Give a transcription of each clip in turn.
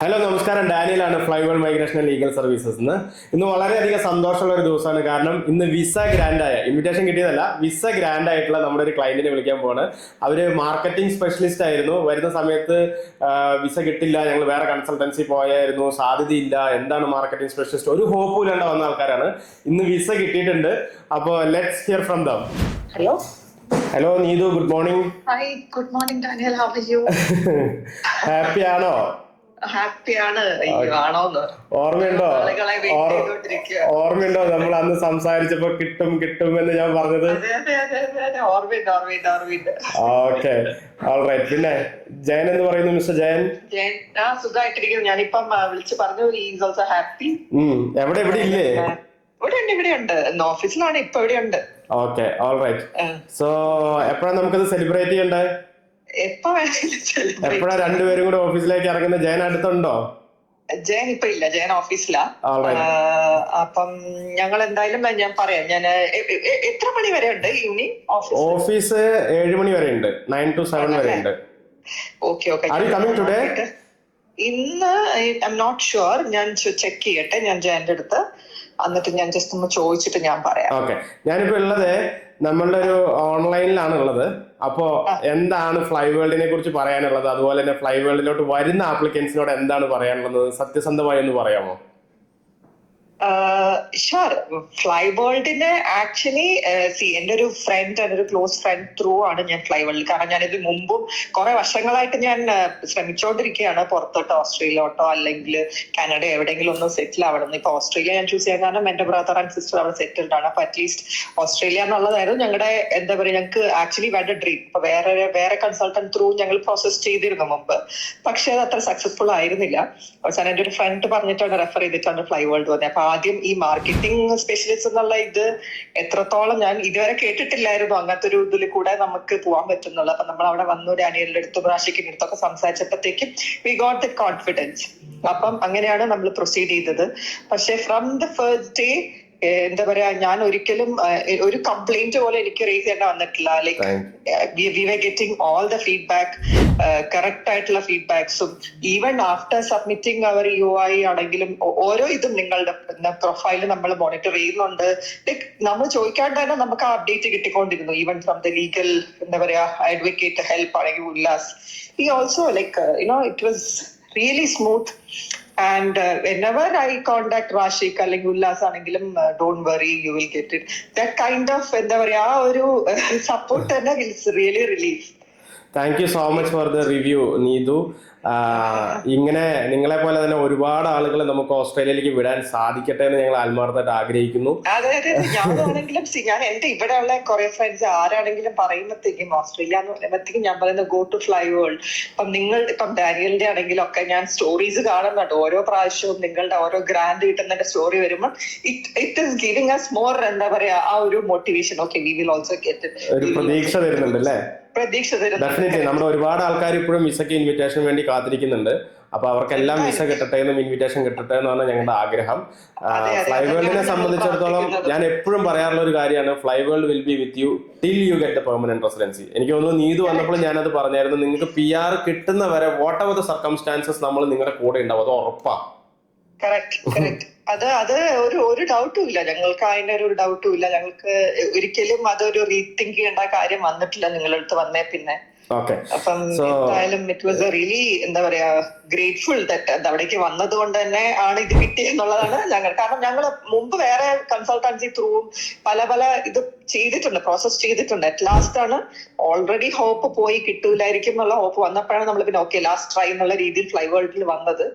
Hello നമസ്കാരം, ഡാനിയലാണ് ഫ്ലൈവേൾഡ് migration legal services. ഇന്ന് വളരെയധികം സന്തോഷമുള്ള ഒരു ദിവസമാണ്. കാരണം ഇന്ന് വിസ ഗ്രാൻഡ് ആയ, ഇൻവിറ്റേഷൻ കിട്ടിയതല്ല, വിസ ഗ്രാൻഡ് ആയിട്ടുള്ള നമ്മുടെ ഒരു ക്ലയന്റിനെ വിളിക്കാൻ പോവാണ്. അവര് മാർക്കറ്റിംഗ് സ്പെഷ്യലിസ്റ്റ് ആയിരുന്നു. വരുന്ന സമയത്ത് വിസ കിട്ടില്ല, ഞങ്ങൾ വേറെ കൺസൾട്ടൻസി പോയായിരുന്നു, സാധ്യതയില്ല, എന്താണ് മാർക്കറ്റിംഗ് സ്പെഷ്യലിസ്റ്റ്, ഒരു ഹോപ്പും ഇല്ലാണ്ട് വന്ന ആൾക്കാരാണ്. ഇന്ന് വിസ കിട്ടിയിട്ടുണ്ട്. അപ്പോൾ let's here from them. Hello hello Neethu, good morning. Hi, good morning Daniel, how are you? Happy ആണോ? ഹാപ്പിയാണ്. ആണോന്ന് ഓർമ്മയുണ്ടോ നമ്മൾ അന്ന് സംസാരിച്ചപ്പോ കിട്ടും കിട്ടും എന്ന് ഞാൻ പറഞ്ഞത്? Okay, alright. പിന്നെ ജയൻ എന്ന് പറയുന്നു, മിസ്റ്റർ ജയൻ. സുഖമായിട്ടിരിക്കുന്നു. ഞാനിപ്പം വിളിച്ചു പറഞ്ഞു ഈസ് ഓൾസോ ഹാപ്പി. എവിടെ ഇല്ലേ? ഇവിടെ ഉണ്ട്, ഓഫീസിലാണ് ഇപ്പൊ. ഇവിടെ ഉണ്ട്. Okay, alright. സോ എപ്പോഴാണ് നമുക്കത് സെലിബ്രേറ്റ് ചെയ്യണ്ടേ? എപ്പോഴാ രണ്ടുപേരും കൂടെ ഓഫീസിലേക്ക് ഇറങ്ങുന്നത്? ജയൻ അടുത്തുണ്ടോ? ജയൻ ഇപ്പൊ ഇല്ല, ജയൻ ഓഫീസിലാ. അപ്പം ഞങ്ങൾ എന്തായാലും ഞാൻ പറയാം. ഞാൻ എത്ര മണി വരെ ഉണ്ട് ഈവനിങ്? ഓഫീസ് 7 മണി വരെ ഉണ്ട്, 9 to 7 വരെ ഉണ്ട്. Okay okay. ഇന്ന് ഐ എം നോട്ട് ഷുവർ, ഞാൻ ചെക്ക് ചെയ്യട്ടെ ഞാൻ ജയന്റെ അടുത്ത്. എന്നിട്ട് ഞാൻ ജസ്റ്റ് ഒന്ന് ചോദിച്ചിട്ട് ഞാൻ പറയാം. ഓക്കെ. ഞാനിപ്പോ ഉള്ളത് നമ്മളുടെ ഒരു ഓൺലൈനിലാണ് ഉള്ളത്. അപ്പോ എന്താണ് ഫ്ലൈവേൾഡിനെ കുറിച്ച് പറയാനുള്ളത്, അതുപോലെ തന്നെ ഫ്ലൈവേൾഡിലോട്ട് വരുന്ന ആപ്ലിക്കൻസിനോട് എന്താണ് പറയാനുള്ളത്, സത്യസന്ധമായി ഒന്ന് പറയാമോ? ഷുവർ. ഫ്ലൈവേൾഡിന് ആക്ച്വലി എന്റെ ഒരു ഫ്രണ്ട്, എന്റെ ഒരു ക്ലോസ് ഫ്രണ്ട് ത്രൂ ആണ് ഞാൻ ഫ്ലൈവേൾഡിൽ. കാരണം ഞാനിത് മുമ്പും കുറെ വർഷങ്ങളായിട്ട് ഞാൻ ശ്രമിച്ചുകൊണ്ടിരിക്കുകയാണ് പുറത്തോട്ടോ ഓസ്ട്രേലിയയിലോട്ടോ അല്ലെങ്കിൽ കാനഡ എവിടെയെങ്കിലും ഒന്ന് സെറ്റിൽ ആവണം. ഇപ്പൊ ഓസ്ട്രേലിയ ഞാൻ ചൂസ് ചെയ്യാൻ കാരണം എന്റെ ബ്രദർ ആൻഡ് സിസ്റ്റർ അവിടെ സെറ്റിൽഡ് ആണ്. അപ്പൊ അറ്റ്ലീസ്റ്റ് ഓസ്ട്രേലിയ എന്നുള്ളതായിരുന്നു ഞങ്ങളുടെ എന്താ പറയുക, ഞങ്ങൾക്ക് ആക്ച്വലി വേണ്ട ഡ്രീം. ഇപ്പൊ വേറെ കൺസൾട്ടന്റ് ത്രൂ ഞങ്ങൾ പ്രോസസ് ചെയ്തിരുന്നു മുമ്പ്. പക്ഷെ അത് അത്ര സക്സസ്ഫുൾ ആയിരുന്നില്ല. അവസാനം എന്റെ ഒരു ഫ്രണ്ട് പറഞ്ഞിട്ടാണ്, റെഫർ ചെയ്തിട്ടാണ് ഫ്ലൈവേൾഡ് വന്നത്. അപ്പൊ ആദ്യം ഈ മാർക്കറ്റിംഗ് സ്പെഷ്യലിസ്റ്റ് എന്നുള്ള ഇത് എത്രത്തോളം ഞാൻ ഇതുവരെ കേട്ടിട്ടില്ലായിരുന്നു. അങ്ങനത്തെ ഒരു ഇതിൽ കൂടെ നമുക്ക് പോകാൻ പറ്റുന്നുള്ളു. അപ്പൊ നമ്മൾ അവിടെ വന്നു, ഡാനിയലിന്റെ അടുത്തും റാഷിക്കിന്റെ അടുത്തൊക്കെ സംസാരിച്ചപ്പോഴത്തേക്കും വി ഗോട്ട് ദ കോൺഫിഡൻസ്. അപ്പം അങ്ങനെയാണ് നമ്മൾ പ്രൊസീഡ് ചെയ്തത്. പക്ഷെ ഫ്രം ദ ഫസ്റ്റ് ഡേ എന്താ പറയാ, ഞാൻ ഒരിക്കലും ഒരു കംപ്ലൈന്റ് പോലെ എനിക്ക് റേസ് ചെയ്യേണ്ട വന്നിട്ടില്ല. Like we were getting all the feedback, correct ആയിട്ടുള്ള ഫീഡ്ബാക്സും. ഈവൻ ആഫ്റ്റർ സബ്മിറ്റിംഗ് അവർ UI ആണെങ്കിലും ഓരോ ഇതും നിങ്ങളുടെ പ്രൊഫൈല് നമ്മൾ മോണിറ്റർ ചെയ്യുന്നുണ്ട്. ലൈക്ക് നമ്മൾ ചോദിക്കാണ്ട് തന്നെ നമുക്ക് ആ അപ്ഡേറ്റ് കിട്ടിക്കൊണ്ടിരുന്നു. ഈവൻ ഫ്രം ദ ലീഗൽ എന്താ പറയാ അഡ്വക്കേറ്റ് ഹെൽപ്പ് ആണെങ്കിൽ ഉല്ലാസ്, ഈ also like it was really smooth. And whenever I contact Rashik അല്ലെങ്കിൽ ഉല്ലാസ് ആണെങ്കിലും don't worry, you will get it. That kind of എന്താ പറയാ ആ ഒരു സപ്പോർട്ട് തന്നെ is really relief. Thank you so much for the review Neethu. ഇങ്ങനെ നിങ്ങളെ പോലെ തന്നെ ഒരുപാട് ആളുകളെ നമുക്ക് ഓസ്ട്രേലിയയിലേക്ക് വിടാൻ സാധിക്കട്ടെ എന്ന് ഞങ്ങൾ ആത്മാർത്ഥമായിട്ട് ആഗ്രഹിക്കുന്നു. അതെ, ഞാനാണെങ്കിലും ഞാൻ എന്റെ ഇവിടെയുള്ള കുറെ ഫ്രണ്ട്സ് ആരാണെങ്കിലും പറയുമ്പോഴത്തേക്കും ഓസ്ട്രേലിയ എന്ന് പറയുമ്പോഴത്തേക്കും ഞാൻ പറയുന്നത് ഗോ ടു ഫ്ലൈ വേൾഡ്. ഇപ്പം ഡാനിയലിന്റെ ആണെങ്കിലും ഒക്കെ ഞാൻ സ്റ്റോറീസ് കാണുന്നുണ്ട്. ഓരോ പ്രാവശ്യവും നിങ്ങളുടെ ഓരോ ഗ്രാൻഡ് കിട്ടുന്നതിന്റെ സ്റ്റോറി വരുമ്പോൾ it is giving us more എന്താ പറയാ ആ ഒരു motivation. Okay, we will also get it. ഒരു പ്രതീക്ഷ തരുന്നുണ്ട് അല്ലേ? ഡെഫിനറ്റ്ലി. നമ്മുടെ ഒരുപാട് ആൾക്കാർ ഇപ്പോഴും വിസയ്ക്ക് ഇൻവിറ്റേഷൻ വേണ്ടി കാത്തിരിക്കുന്നുണ്ട്. അപ്പൊ അവർക്കെല്ലാം വിസ കിട്ടട്ടെ എന്നും ഇൻവിറ്റേഷൻ കിട്ടട്ടെ എന്നാണ് ഞങ്ങളുടെ ആഗ്രഹം. ഫ്ലൈവേൾഡിനെ സംബന്ധിച്ചിടത്തോളം ഞാൻ എപ്പോഴും പറയാറുള്ള ഒരു കാര്യമാണ്, Flyworld will be with you till you get a permanent residency. എനിക്ക് തോന്നുന്നു നീതു വന്നപ്പോൾ ഞാനത് പറഞ്ഞായിരുന്നു. നിങ്ങൾക്ക് PR കിട്ടുന്ന വരെ വാട്ട് എവർ ദ സർക്കംസ്റ്റാൻസസ് നമ്മൾ നിങ്ങളുടെ കൂടെ ഉണ്ടാവും, അത് ഉറപ്പാണ്. അത് ഒരു ഡൗട്ടും ഇല്ല ഞങ്ങൾക്ക്, അതിന്റെ ഒരു ഡൗട്ടും ഇല്ല ഞങ്ങൾക്ക്. ഒരിക്കലും അതൊരു റീതിങ്ക് ചെയ്യേണ്ട കാര്യം വന്നിട്ടില്ല നിങ്ങളുടെ അടുത്ത് വന്നേ പിന്നെ. അപ്പം എന്തായാലും ഇറ്റ് വാസ് റിയലി എന്താ പറയാ ഗ്രേറ്റ്ഫുൾ ദാറ്റ് അവിടേക്ക് വന്നത് കൊണ്ട് തന്നെ ആണ് ഇത് കിട്ടിയെന്നുള്ളതാണ് ഞങ്ങൾ. കാരണം ഞങ്ങൾ മുമ്പ് വേറെ കൺസൾട്ടൻസി ത്രൂവും പല ഇത് ചെയ്തിട്ടുണ്ട്, പ്രോസസ് ചെയ്തിട്ടുണ്ട്. അറ്റ് ലാസ്റ്റ് ആണ് ഓൾറെഡി ഹോപ്പ് പോയി കിട്ടൂലായിരിക്കും എന്നുള്ള ഹോപ്പ് വന്നപ്പോഴാണ് നമ്മൾ പിന്നെ ഓക്കെ ലാസ്റ്റ് ട്രൈ എന്നുള്ള രീതിയിൽ ഫ്ലൈവേൾഡിൽ വന്നത്.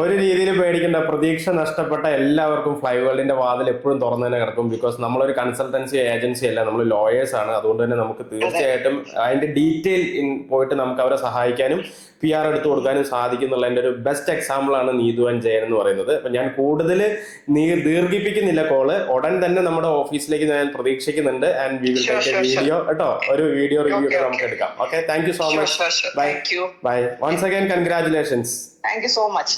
ഒരു രീതിയിൽ പേടിക്കേണ്ട, പ്രതീക്ഷ നഷ്ടപ്പെട്ട എല്ലാവർക്കും ഫ്ലൈവേൾഡിന്റെ വാതിൽ എപ്പോഴും തുറന്നു തന്നെ കിടക്കും. ബിക്കോസ് നമ്മളൊരു കൺസൾട്ടൻസി ഏജൻസി അല്ല, നമ്മൾ ലോയേഴ്സ് ആണ്. അതുകൊണ്ട് തന്നെ നമുക്ക് തീർച്ചയായിട്ടും അതിന്റെ ഡീറ്റെയിൽ പോയിട്ട് നമുക്ക് അവരെ സഹായിക്കാനും PR എടുത്തു കൊടുക്കാനും സാധിക്കുന്നുള്ളതിന്റെ ഒരു ബെസ്റ്റ് എക്സാമ്പിൾ ആണ് നീതു ആൻഡ് ജയൻ എന്ന് പറയുന്നത്. അപ്പൊ ഞാൻ കൂടുതൽ ദീർഘിപ്പിക്കുന്നില്ല കോള്. ഉടൻ തന്നെ നമ്മുടെ ഓഫീസിലേക്ക് ഞാൻ പ്രതീക്ഷിക്കുന്നുണ്ട്. And we will take a video കേട്ടോ, ഒരു വീഡിയോ റിവ്യൂ നമുക്ക് എടുക്കാം. Okay, thank you so much. Bye. Once again congratulations. Thank you so much.